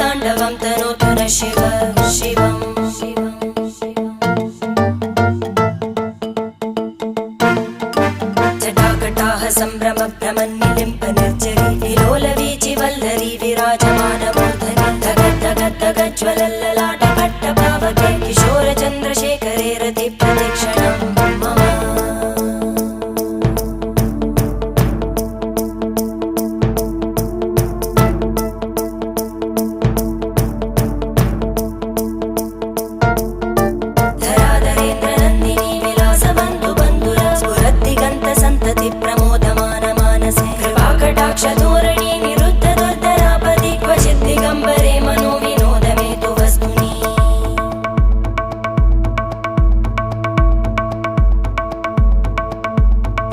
ताण्डवं तनोतु न शिव शिवम् जटाकटाः सम्भ्रम भ्रमन्निलिम्प निर्जरी विलोलवीचि वल्लरी विराजमानमूर्धनि धगज्ज्वलल्ललाटपट्टपावके किशोरचन्द्रशेखरे रतिप्रतिक्षणं मम धोरणी निरुद्ध दुर्धरापदि क्वचित् दिगम्बरे मनो विनोदमेतु वस्तुनि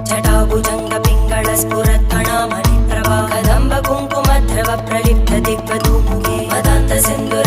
जटाभुजङ्ग पिङ्गळ स्फुरत्फणामणि प्रभा कदम्ब कुङ्कुमद्रव प्रलिप्त दिग्वधूमुखे मदान्त सिन्धु